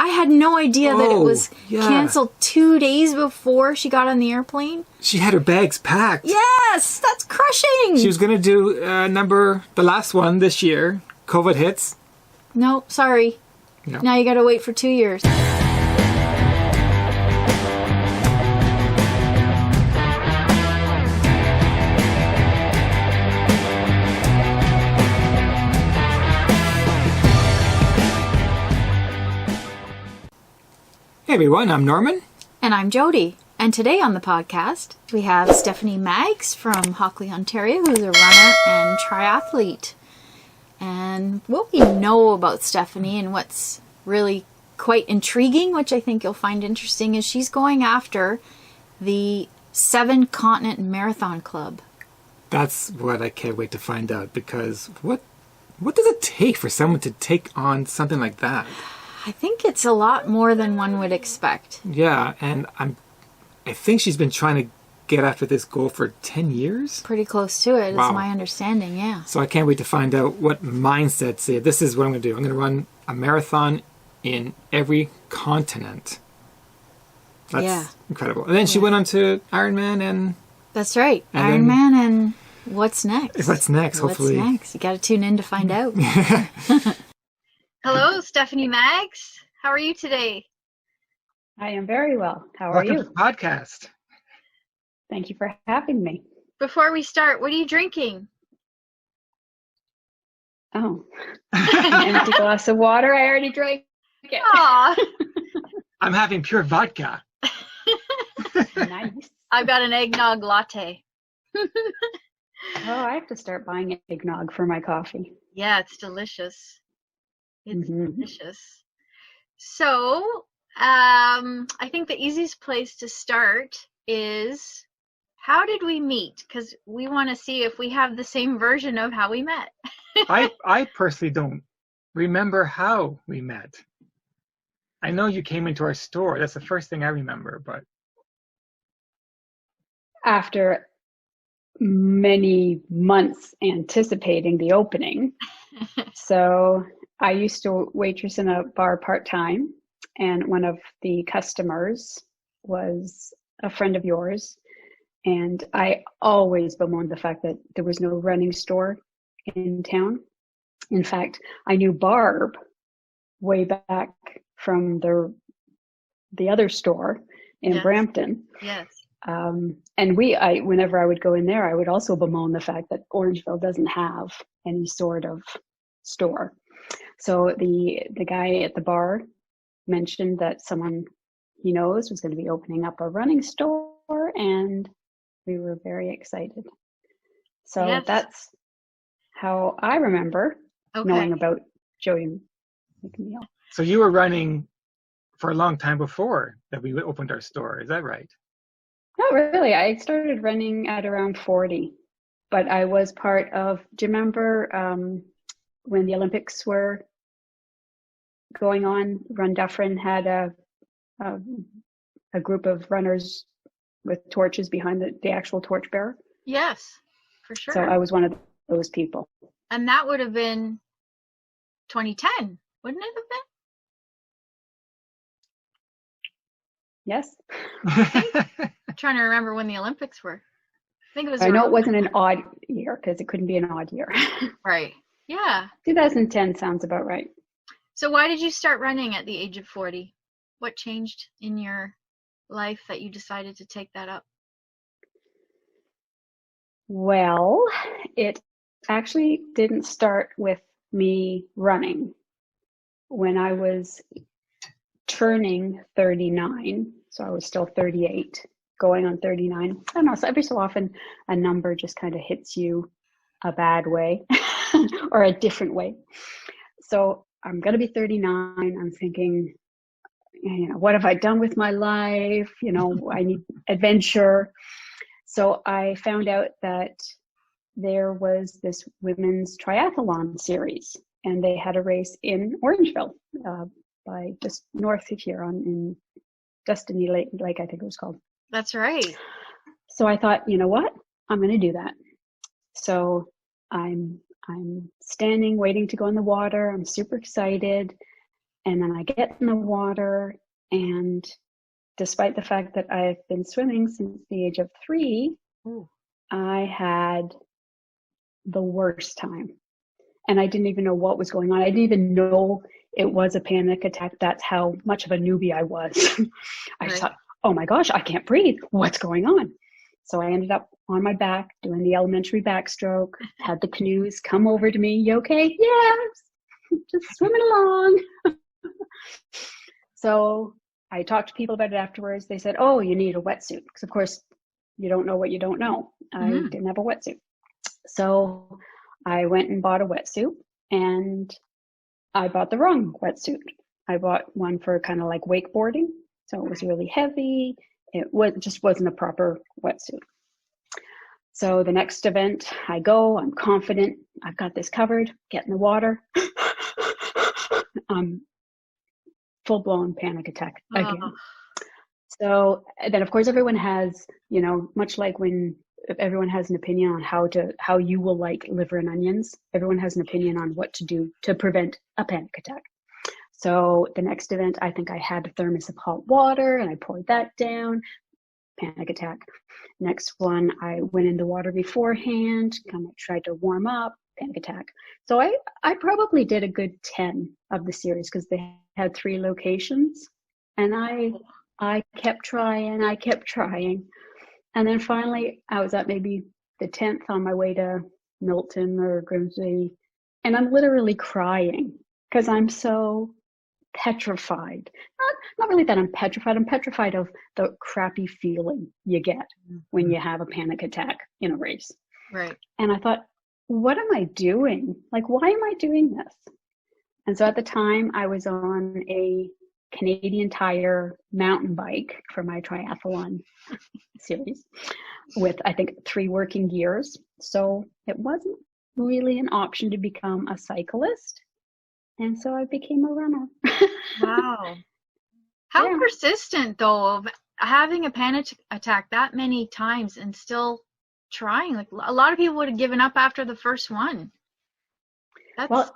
I had no idea that it was canceled 2 days before she got on the airplane. She had her bags packed. Yes, that's crushing. She was going to do the last one this year. COVID hits. No, sorry. No. Now you got to wait for 2 years. Hey everyone, I'm Norman. And I'm Jody. And today on the podcast, we have Stephanie Maggs from Hockley, Ontario, who's a runner and triathlete. And what we know about Stephanie and what's really quite intriguing, which I think you'll find interesting, is she's going after the 7-Continent Marathon Club. That's what I can't wait to find out, because what does it take for someone to take on something like that? I think it's a lot more than one would expect. Yeah, and I think she's been trying to get after this goal for 10 years? Pretty close to it, is my understanding, yeah. So I can't wait to find out what mindset say, this is what I'm going to do. I'm going to run a marathon in every continent. That's incredible. And then she went on to Ironman and... That's right, Ironman and what's next? What's next, hopefully. What's next? You got to tune in to find out. Hello, Stephanie Maggs. How are you today? I am very well. How are you? Welcome to the podcast. Thank you for having me. Before we start, what are you drinking? Oh, an empty glass of water. I already drank it. Aw. I'm having pure vodka. Nice. I've got an eggnog latte. Oh, I have to start buying eggnog for my coffee. Yeah, it's delicious. It's delicious. So, I think the easiest place to start is, how did we meet? Because we want to see if we have the same version of how we met. I personally don't remember how we met. I know you came into our store. That's the first thing I remember, but... After many months anticipating the opening. So I used to waitress in a bar part-time, and one of the customers was a friend of yours, and I always bemoaned the fact that there was no running store in town. In fact, I knew Barb way back from the other store in Brampton. Yes. And whenever I would go in there, I would also bemoan the fact that Orangeville doesn't have any sort of store. So the guy at the bar mentioned that someone he knows was going to be opening up a running store, and we were very excited. So that's how I remember knowing about Jody McNeil. So you were running for a long time before that we opened our store, is that right? Not really. I started running at around 40, but I was part of, do you remember when the Olympics were going on? Run Dufferin had a group of runners with torches behind the actual torchbearer. Yes, for sure. So I was one of those people. And that would have been 2010, wouldn't it have been? Yes. I'm trying to remember when the Olympics were. I think it was. I know it wasn't an odd year, because it couldn't be an odd year. Right. Yeah. 2010 sounds about right. So why did you start running at the age of 40? What changed in your life that you decided to take that up? Well, it actually didn't start with me running. When I was turning 39, so I was still 38, going on 39. I don't know, so every so often a number just kind of hits you a bad way or a different way. So I'm going to be 39. I'm thinking, what have I done with my life? I need adventure. So I found out that there was this women's triathlon series, and they had a race in Orangeville, by just north of here in Destiny Lake, I think it was called. That's right. So I thought, you know what? I'm going to do that. So I'm standing, waiting to go in the water. I'm super excited. And then I get in the water, and despite the fact that I've been swimming since the age of 3, I had the worst time. And I didn't even know what was going on. I didn't even know it was a panic attack. That's how much of a newbie I was. I just thought, oh my gosh, I can't breathe. What's going on? So I ended up on my back doing the elementary backstroke, had the canoes come over to me. You okay? Yes, just swimming along. So I talked to people about it afterwards. They said, oh, you need a wetsuit. Because of course, you don't know what you don't know. I didn't have a wetsuit. So I went and bought a wetsuit, and I bought the wrong wetsuit. I bought one for kind of like wakeboarding. So it was really heavy. It just wasn't a proper wetsuit. So the next event, I go, I'm confident, I've got this covered, get in the water. Full-blown panic attack again. So then, of course, everyone has, much like when everyone has an opinion on how you will like liver and onions, everyone has an opinion on what to do to prevent a panic attack. So the next event, I think I had a thermos of hot water, and I poured that down, panic attack. Next one, I went in the water beforehand, kind of tried to warm up, panic attack. So I probably did a good 10 of the series, because they had 3 locations, and I kept trying. And then finally I was at maybe the 10th on my way to Milton or Grimsby, and I'm literally crying because I'm so petrified. Not really that I'm petrified of the crappy feeling you get when you have a panic attack in a race. Right. And I thought, what am I doing? Like, why am I doing this? And so at the time I was on a Canadian Tire mountain bike for my triathlon series with, I think, 3 working gears. So it wasn't really an option to become a cyclist. And so I became a runner. Wow. How persistent, though, of having a panic attack that many times and still trying. Like, a lot of people would have given up after the first one. Well,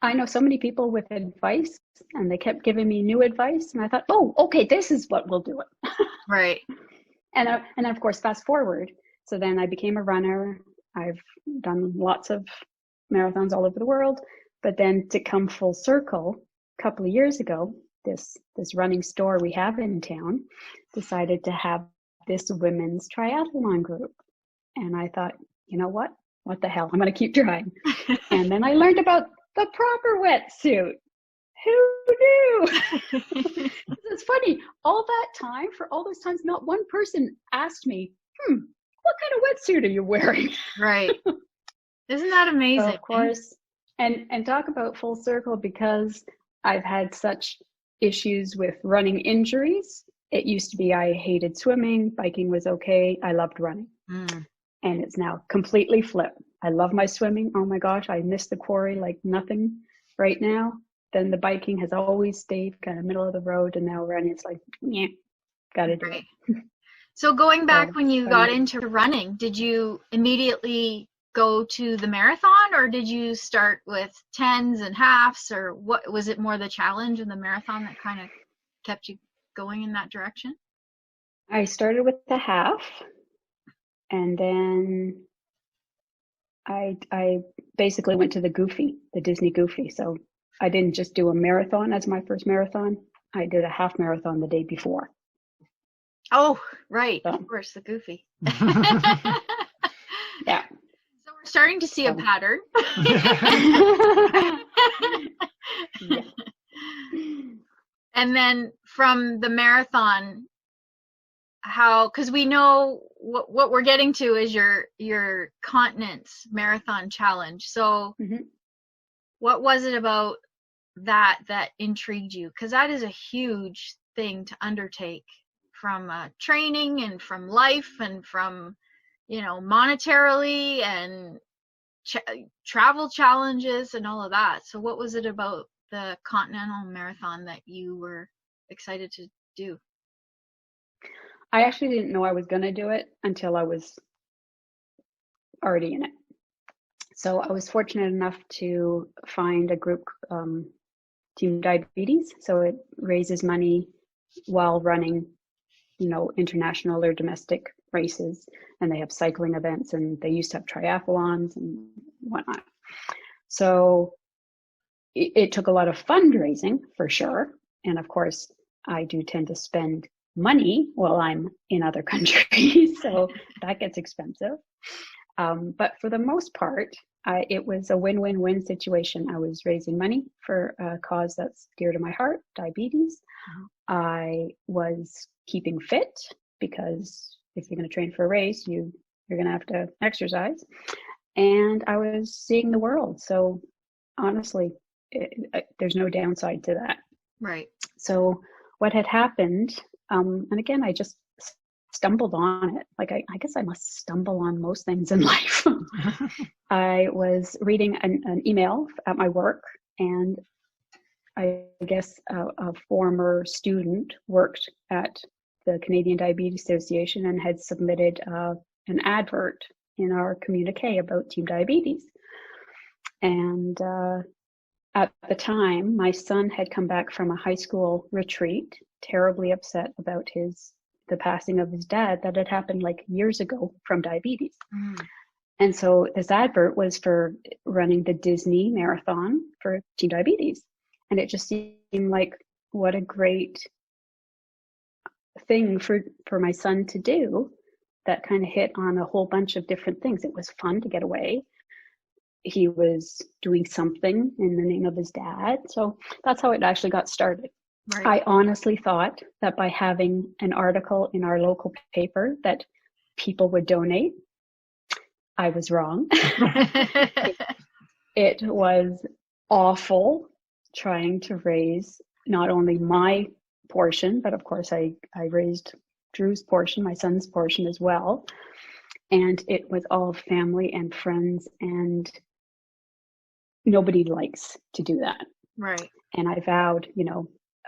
I know so many people with advice, and they kept giving me new advice, and I thought, oh, okay, this is what will do it. Right. And of course, fast forward. So then I became a runner. I've done lots of marathons all over the world. But then to come full circle, a couple of years ago, this running store we have in town decided to have this women's triathlon group. And I thought, you know what? What the hell? I'm going to keep trying. And then I learned about the proper wetsuit. Who knew? It's funny. All that time, for all those times, not one person asked me, what kind of wetsuit are you wearing? Right. Isn't that amazing? So of course. And talk about full circle, because I've had such issues with running injuries. It used to be I hated swimming, biking was okay, I loved running. And it's now completely flipped. I love my swimming. Oh my gosh, I miss the quarry like nothing right now. Then the biking has always stayed kind of middle of the road, and now running, it's like, yeah, gotta do it. So going back when you got into running, did you immediately go to the marathon, or did you start with 10s and halves, or what was it more the challenge and the marathon that kind of kept you going in that direction? I started with the half, and then I basically went to the Disney Goofy. So I didn't just do a marathon as my first marathon. I did a half marathon the day before. Oh, right. So. Of course, the Goofy. Yeah. So we're starting to see a pattern. Yeah. And then from the marathon, because we know what we're getting to is your continent's marathon challenge. So what was it about that intrigued you? Because that is a huge thing to undertake, from training and from life and from, monetarily and travel challenges and all of that. So what was it about the Continental Marathon that you were excited to do? I actually didn't know I was going to do it until I was already in it. So I was fortunate enough to find a group, Team Diabetes. So it raises money while running, international or domestic races. And they have cycling events, and they used to have triathlons and whatnot. So it took a lot of fundraising for sure. And of course, I do tend to spend money while I'm in other countries. So that gets expensive. But for the most part, it was a win-win-win situation. I was raising money for a cause that's dear to my heart, diabetes. I was keeping fit, because if you're going to train for a race, you're going to have to exercise. And I was seeing the world. So honestly, there's no downside to that. Right. So what had happened, and again, I just stumbled on it. Like, I guess I must stumble on most things in life. I was reading an email at my work, and I guess a former student worked at the Canadian Diabetes Association and had submitted an advert in our communique about Team Diabetes. And at the time, my son had come back from a high school retreat, terribly upset about the passing of his dad that had happened like years ago from diabetes. And so this advert was for running the Disney Marathon for Team Diabetes. And it just seemed like what a great thing for my son to do, that kind of hit on a whole bunch of different things. It was fun to get away. He was doing something in the name of his dad. So that's how it actually got started. Right. I honestly thought that by having an article in our local paper that people would donate. I was wrong. It was awful trying to raise not only my portion, but of course I raised Drew's portion, my son's portion as well. And it was all family and friends, and nobody likes to do that. Right. And I vowed,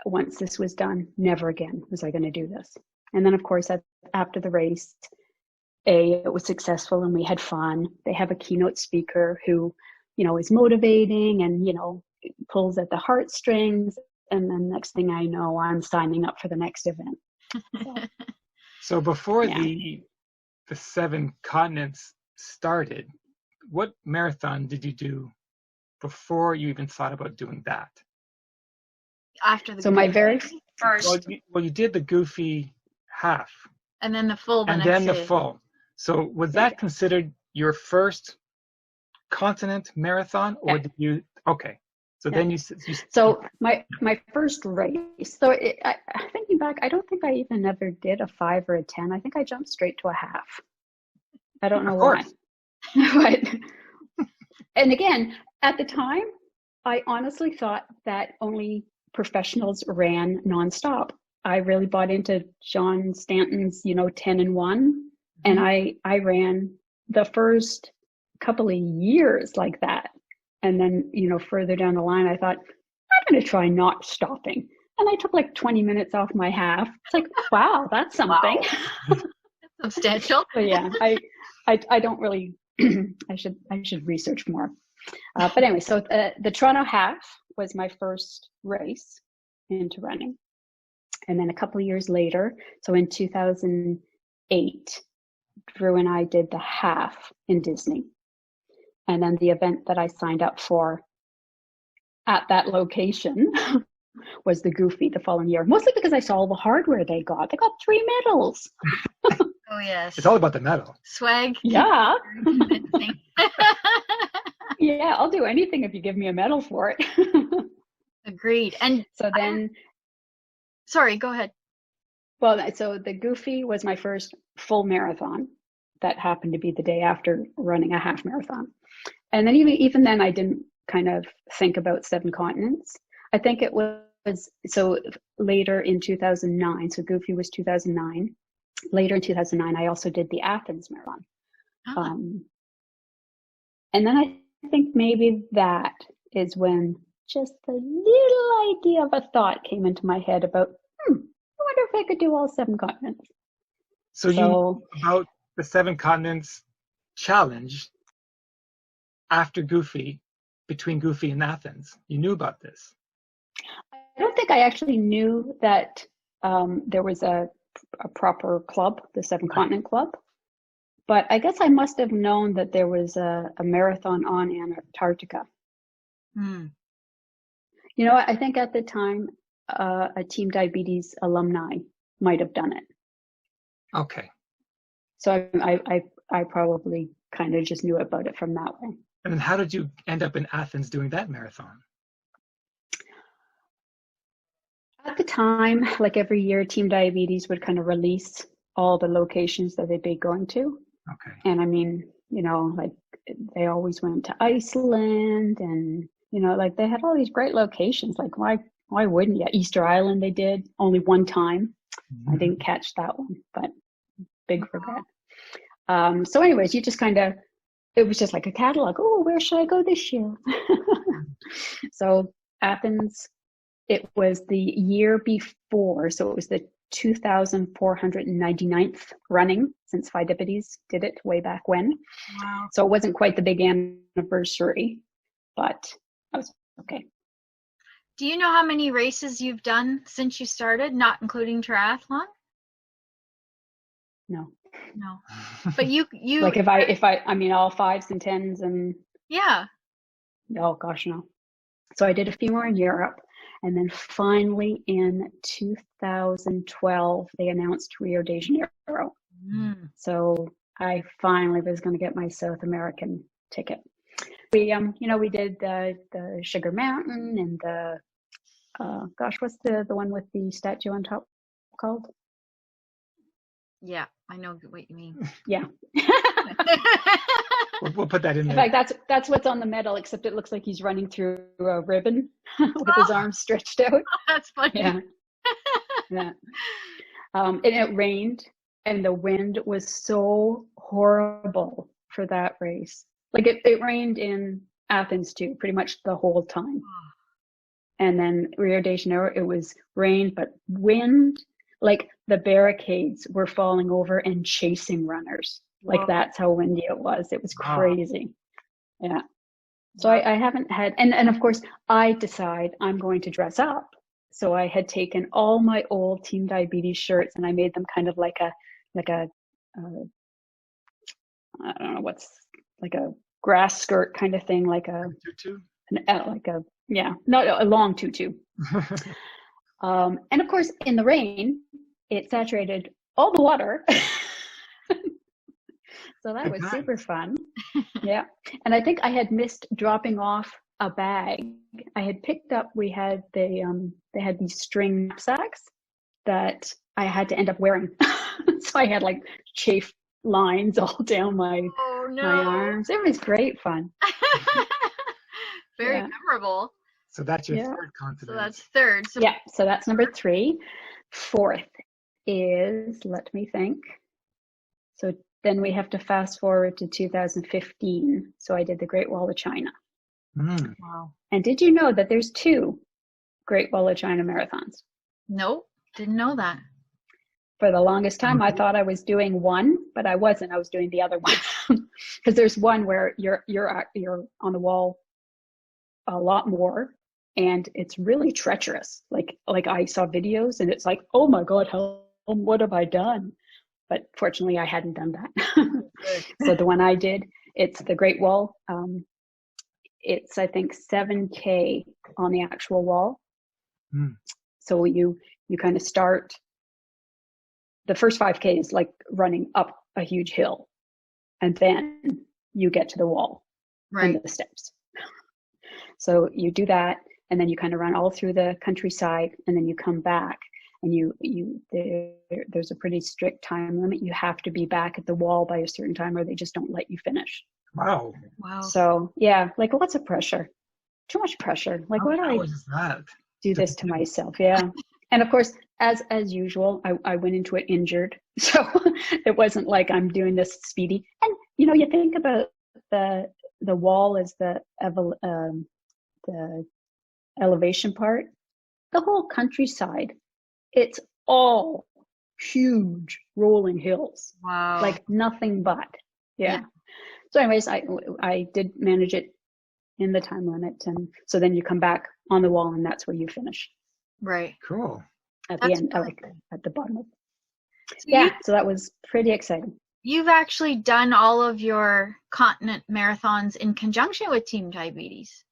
once this was done, never again was I going to do this. And then of course, after the race, it was successful and we had fun. They have a keynote speaker who, is motivating and, pulls at the heartstrings. And then next thing I know, I'm signing up for the next event. So before the 7 continents started, what marathon did you do before you even thought about doing that? After the so my very first. Well, you did the goofy half. And then the full. And then the full. So was that considered your first continent marathon, or did you? Okay. So then you. So my first race. So thinking back, I don't think I even ever did a 5 or a 10. I think I jumped straight to a half. I don't know why. But and again, at the time, I honestly thought that only professionals ran nonstop. I really bought into John Stanton's, 10 and 1. And I ran the first couple of years like that. And then, further down the line, I thought, I'm going to try not stopping. And I took like 20 minutes off my half. It's like, wow, that's something. Wow. Substantial. So yeah, I don't really, I should research more. But anyway, so the Toronto half was my first race into running. And then a couple of years later, so in 2008, Drew and I did the half in Disney. And then the event that I signed up for at that location was the Goofy the following year, mostly because I saw all the hardware they got. They got 3 medals. Oh, yes. It's all about the medal. Swag. Yeah. Yeah, I'll do anything if you give me a medal for it. Agreed. And so then... Sorry, go ahead. Well, so the Goofy was my first full marathon. That happened to be the day after running a half marathon. And then even then, I didn't kind of think about 7 continents. I think it was, so later in 2009, so Goofy was 2009. Later in 2009, I also did the Athens Marathon. And then I think maybe that is when just a little idea of a thought came into my head about, I wonder if I could do all 7 continents. So you knew about the 7 continents challenge after Goofy, between Goofy and Athens. You knew about this. I don't think I actually knew that there was a proper club, the Seven Continent Club. But I guess I must have known that there was a marathon on Antarctica. Hmm. You know, I think at the time, a Team Diabetes alumni might have done it. Okay. So I probably kind of just knew about it from that way. And then how did you end up in Athens doing that marathon? At the time, like every year, Team Diabetes would kind of release all the locations that they'd be going to. Okay. And I mean, you know, like they always went to Iceland and, you know, like they had all these great locations. Like why wouldn't you? Easter Island they did only one time. I didn't catch that one, but big regret. So anyways, you just kind of, it was just like a catalog. Oh, where should I go this year? So Athens, it was the year before. So it was the 2,499th running since VMAdigital did it way back when. Wow. So it wasn't quite the big anniversary, but I was okay. Do you know how many races you've done since you started, not including triathlon? No. But you like if I mean all 5s and 10s and yeah. Oh gosh, no. So I did a few more in Europe. And then finally in 2012, they announced Rio de Janeiro. Mm. So I finally was going to get my South American ticket. We, you know, we did the Sugar Mountain and the, gosh, what's the one with the statue on top called? Yeah, I know what you mean. Yeah. We'll put that in there. In fact, that's what's on the medal, except it looks like he's running through a ribbon with his arms stretched out. That's funny. Yeah. Yeah. And it rained, and the wind was so horrible for that race. Like it rained in Athens too, pretty much the whole time. And then Rio de Janeiro, it was rain, but wind, like the barricades were falling over and chasing runners. Like that's how windy it was. It was crazy. Yeah. So I haven't had, and of course I decide I'm going to dress up. So I had taken all my old Team Diabetes shirts and I made them kind of like a I don't know what's, like a grass skirt kind of thing, like a tutu? Not a long tutu. And of course in the rain, it saturated all the water. So that was super fun. Yeah. And I think I had missed dropping off a bag. I had picked up, they had these string knapsacks that I had to end up wearing. So I had like chafe lines all down my arms. It was great fun. Very memorable. So that's your third continent. So that's third. So yeah. So that's number 3. 4th is, let me think. So then we have to fast forward to 2015. So I did the Great Wall of China. Mm. Wow. And did you know that there's 2 Great Wall of China marathons? Nope, didn't know that. For the longest time, I thought I was doing one, but I wasn't. I was doing the other one. Because there's one where you're on the wall a lot more, and it's really treacherous. Like I saw videos, and it's like, oh my God, what have I done? But fortunately, I hadn't done that. So the one I did, it's the Great Wall. It's, I think, 7K on the actual wall. Mm. So you kind of start, the first 5K is like running up a huge hill. And then you get to the wall and the steps. So you do that, and then you kind of run all through the countryside, and then you come back. And there's a pretty strict time limit. You have to be back at the wall by a certain time, or they just don't let you finish. Wow. So yeah, like lots of pressure, too much pressure. Like, why do I do this to myself? Yeah. And of course, as usual, I went into it injured, so it wasn't like I'm doing this speedy. And you know, you think about the wall as the elevation part, the whole countryside. It's all huge rolling hills. Wow. Like nothing but. Yeah. So anyways, I did manage it in the time limit. And so then you come back on the wall and that's where you finish Right. Cool. at That's the end, really like cool. at the bottom of So Yeah, so that was pretty exciting. you've actually done all of your continent marathons in conjunction with Team Diabetes.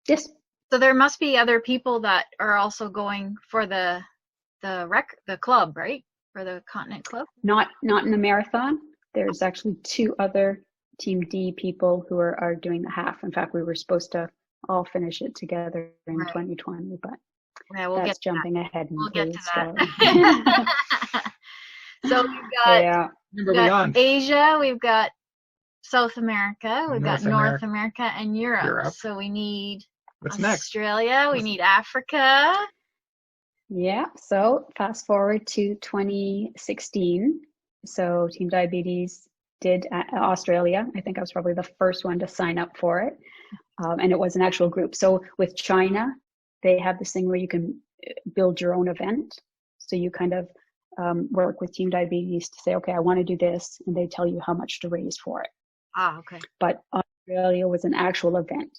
Yes. So there must be other people that are also going for the club, right? For the continent club. Not in the marathon. There's actually 2 other Team D people who are doing the half. In fact, we were supposed to all finish it together in Right. 2020, but Yeah, we'll that's get to jumping ahead in We'll get the to story. that. So we've got, Yeah. Remember we on Asia, we've got South America, we've got North North America and Europe. Europe. So we need What's next? Australia, we need Africa. Yeah. So fast forward to 2016. So Team Diabetes did Australia. I think I was probably the first one to sign up for it. And it was an actual group. So with China, they have this thing where you can build your own event. So you kind of work with Team Diabetes to say, okay, I want to do this. And they tell you how much to raise for it. Ah, okay. But Australia was an actual event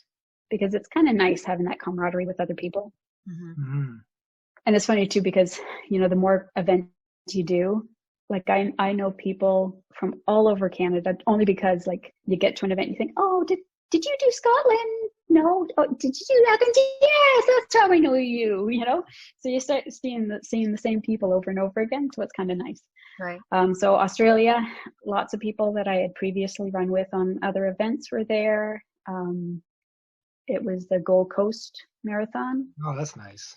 because it's kind of nice having that camaraderie with other people. Mm-hmm. Mm-hmm. And it's funny too, because, the more events you do, like I know people from all over Canada, only because like you get to an event, you think, oh, did you do Scotland? No. Oh, did you do Athens? Yes, that's how I know you, So you start seeing the same people over and over again. So it's kind of nice. Right. So Australia, lots of people that I had previously run with on other events were there. It was the Gold Coast Marathon. Oh, that's nice.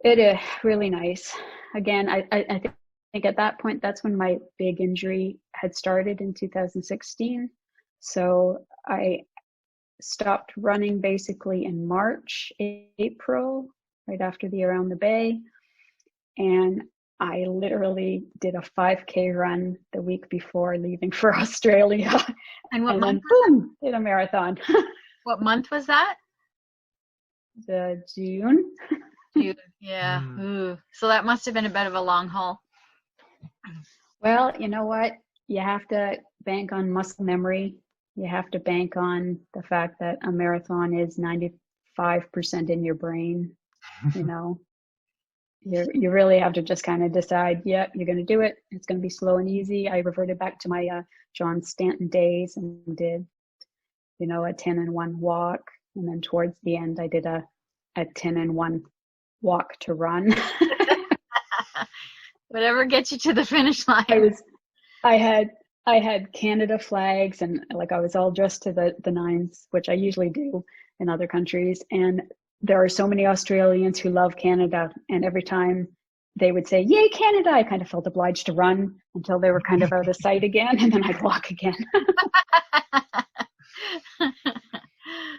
It is really nice. Again, I think at that point, that's when my big injury had started in 2016. So I stopped running basically in March, April, right after the Around the Bay. And I literally did a 5K run the week before leaving for Australia. And what And month? then boom, did a marathon. What month was that? June. June. Yeah. Ooh. So that must have been a bit of a long haul. Well, you know what? You have to bank on muscle memory. You have to bank on the fact that a marathon is 95% in your brain. You really have to just kind of decide, yeah, you're going to do it. It's going to be slow and easy. I reverted back to my John Stanton days and did, a 10-and-1 walk. And then towards the end, I did a 10-and-1 walk to run. Whatever gets you to the finish line. I had Canada flags and like I was all dressed to the nines, which I usually do in other countries. And there are so many Australians who love Canada. And every time they would say, "Yay, Canada," I kind of felt obliged to run until they were kind of out of sight again. And then I'd walk again.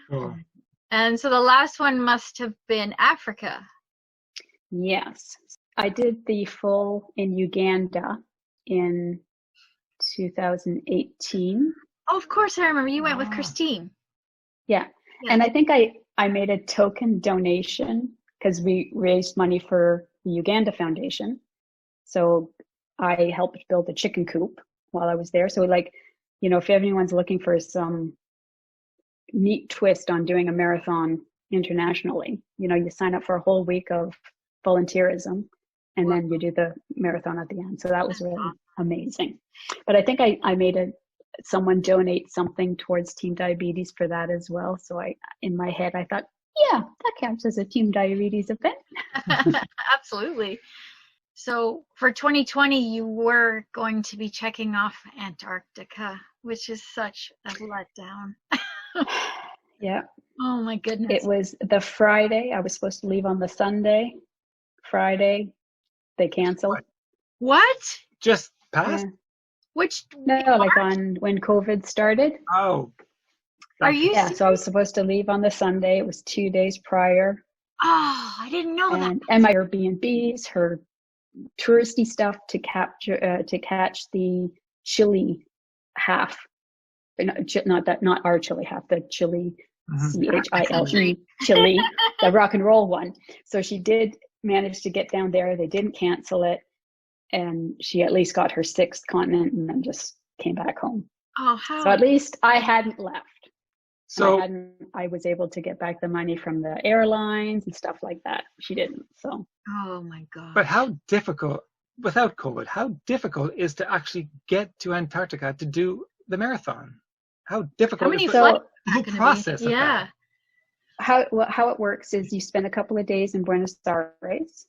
Cool. And so the last one must have been Africa. Yes. I did the full in Uganda in 2018. Oh, of course I remember. You went with Christine. Yeah. And I think I made a token donation because we raised money for the Uganda Foundation. So I helped build a chicken coop while I was there. So if anyone's looking for some neat twist on doing a marathon internationally, you sign up for a whole week of volunteerism and then you do the marathon at the end. So that was really amazing. But I think I made someone donate something towards Team Diabetes for that as well. So in my head, I thought, yeah, that counts as a Team Diabetes event. Absolutely. So for 2020, you were going to be checking off Antarctica, which is such a letdown. Yeah. Oh my goodness. It was the Friday. I was supposed to leave on the Sunday. Friday, they canceled. What? Just passed? Yeah. Which? No, like when COVID started. Oh. Are you? Yeah, so I was supposed to leave on the Sunday. It was 2 days prior. Oh, I didn't know that. And my Airbnbs, her touristy stuff to catch the Chile half. Not our Chile half, the Chile, CHILE, Chile, the rock and roll one. So she did manage to get down there. They didn't cancel it. And she at least got her 6th continent and then just came back home. Oh, how? So at least I hadn't left. So I was able to get back the money from the airlines and stuff like that. She didn't. So. Oh my God. But how difficult, without COVID, how difficult is to actually get to Antarctica to do the marathon? How difficult is the whole process of that? How it works is you spend a couple of days in Buenos Aires,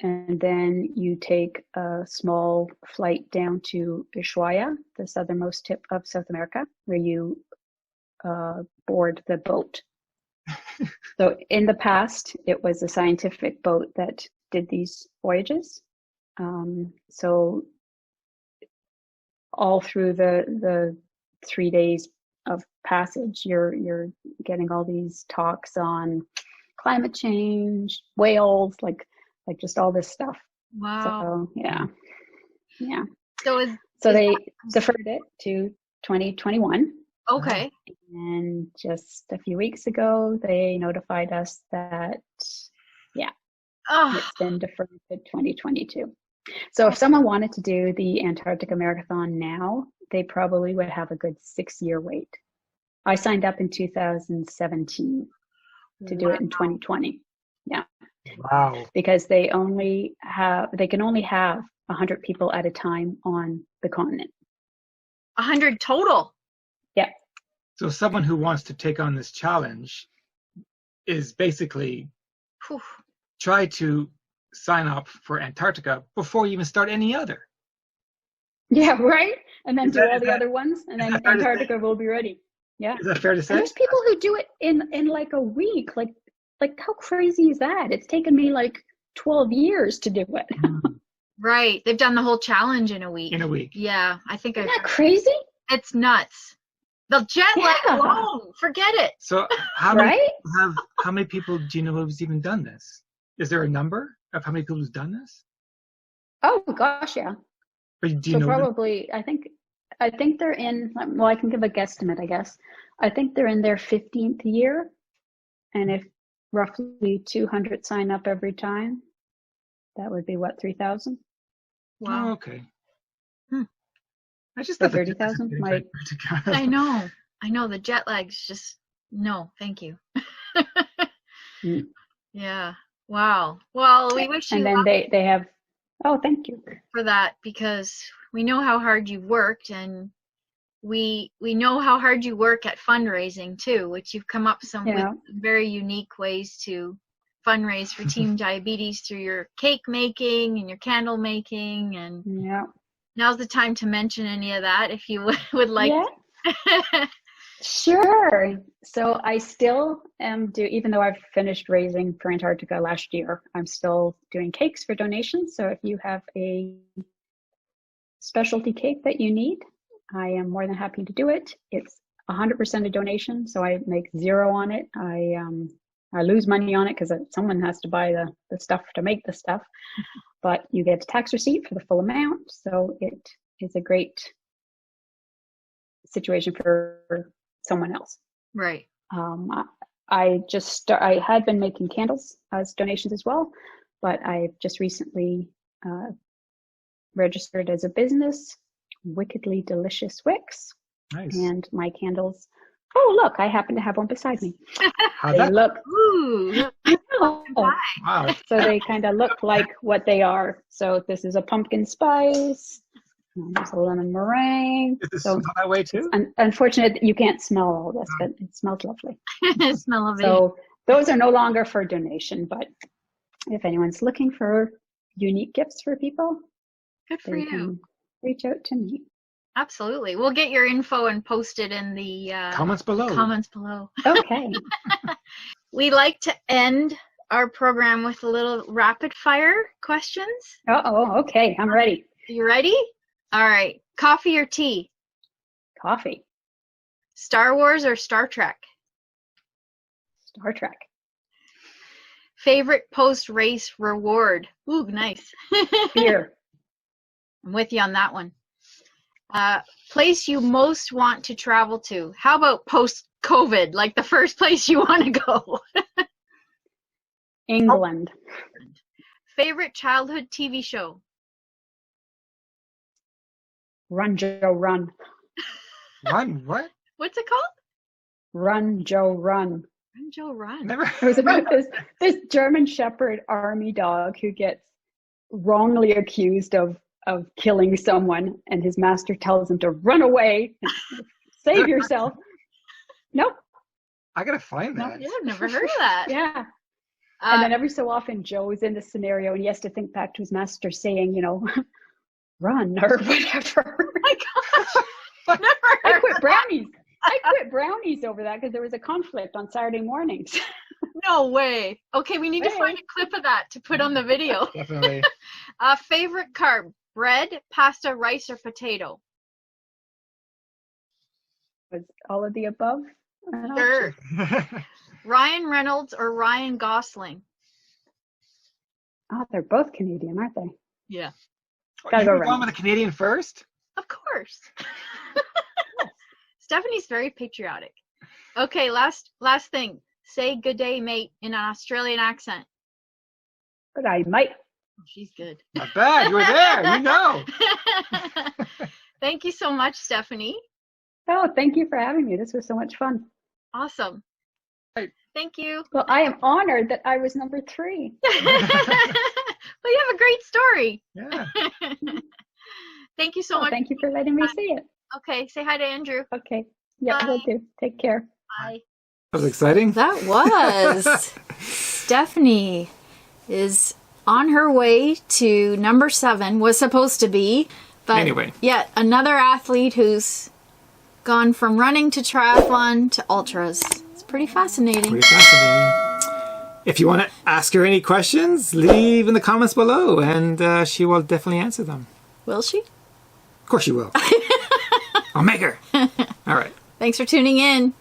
and then you take a small flight down to Ushuaia, the southernmost tip of South America, where you board the boat. So in the past, it was a scientific boat that did these voyages. So all through the 3 days of passage, you're getting all these talks on climate change, whales, like just all this stuff. Wow. So yeah. So they deferred it to 2021. Okay. And just a few weeks ago, they notified us that, it's been deferred to 2022. So if someone wanted to do the Antarctica Marathon now, they probably would have a good 6-year wait. I signed up in 2017 to do it in 2020. Yeah. Wow. Because they can only have 100 people at a time on the continent. 100 total. Yeah. So someone who wants to take on this challenge is basically try to sign up for Antarctica before you even start any other. Yeah, right? And then do all the other ones, and then Antarctica will be ready. Yeah. Is that fair to say? And there's people who do it in like a week. Like how crazy is that? It's taken me like 12 years to do it. Right. They've done the whole challenge in a week. Yeah. I think Isn't that crazy? It's nuts. The jet lag alone. Forget it. So how many people do you know who's even done this? Is there a number of how many people who's done this? Oh gosh, yeah. But do you know probably I think they're in, well, I can give a guesstimate, I guess. I think they're in their 15th year. And if roughly 200 sign up every time, that would be what, 3,000? Wow. Oh, okay. I just thought 30,000 might. I know the jet lag's just, no, thank you. Yeah. Wow. Well, we wish you luck. And then they have, oh, thank you for that, because we know how hard you've worked, and we know how hard you work at fundraising too, which you've come up with very unique ways to fundraise for Team Diabetes through your cake making and your candle making, and now's the time to mention any of that if you would like. Yeah. Sure. So I still am even though I've finished raising for Antarctica last year, I'm still doing cakes for donations. So if you have a specialty cake that you need, I am more than happy to do it. It's 100% a donation, so I make zero on it. I lose money on it because someone has to buy the stuff to make the stuff, but you get a tax receipt for the full amount. So it is a great situation for someone else. Right. I had been making candles as donations as well, but I've just recently registered as a business, Wickedly Delicious Wicks. Nice. And my candles. Oh, look! I happen to have one beside me. They look. Ooh. Wow. So they kind of look like what they are. So this is a pumpkin spice. There's a lemon meringue. Is this that way too? Unfortunate that you can't smell all this, but it smells lovely. Smell of it. So those are no longer for donation, but if anyone's looking for unique gifts for people, good for you. Can reach out to me. Absolutely. We'll get your info and post it in the comments below. Okay. We like to end our program with a little rapid fire questions. Oh, okay. I'm ready. You ready? All right. Coffee or tea? Coffee. Star Wars or Star Trek? Star Trek. Favorite post-race reward? Ooh, nice. Beer. I'm with you on that one. Place you most want to travel to? How about post-COVID, like the first place you want to go? England. Favorite childhood TV show? Run, Joe, Run. Run what? What's it called? Run, Joe, run. Run, Joe, run. Never. It was about this German Shepherd army dog who gets wrongly accused of killing someone, and his master tells him to run away, save yourself. Nope. I gotta find that. Yeah, I've never heard of that. Yeah. And then every so often Joe's in the scenario and he has to think back to his master saying, run or whatever. Oh my gosh. Never I heard quit brownies. I quit brownies over that because there was a conflict on Saturday mornings. No way. Okay, we need to find a clip of that to put on the video. Definitely. Favorite carb: bread, pasta, rice, or potato? Was all of the above? Sure. Ryan Reynolds or Ryan Gosling? Oh, they're both Canadian, aren't they? Yeah. Gotta go Going Ryan. with a Canadian first? Of course. Stephanie's very patriotic. Okay, last thing. Say good day, mate, in an Australian accent. But I might. Oh, she's good. Not bad. You were there. You know. Thank you so much, Stephanie. Oh, thank you for having me. This was so much fun. Awesome. Right. Thank you. Well, I am honored that I was number 3. Well, you have a great story. Yeah. Thank you so much. Thank you for letting me see it. Okay, say hi to Andrew. Okay. Yeah, Bye. will do. Take care. Bye. That was exciting. That was. Stephanie is on her way to number 7, was supposed to be. But Anyway. yet another athlete who's gone from running to triathlon to ultras. It's pretty fascinating. Pretty fascinating. If you want to ask her any questions, leave in the comments below and she will definitely answer them. Will she? Of course she will. I'll make her. All right. Thanks for tuning in.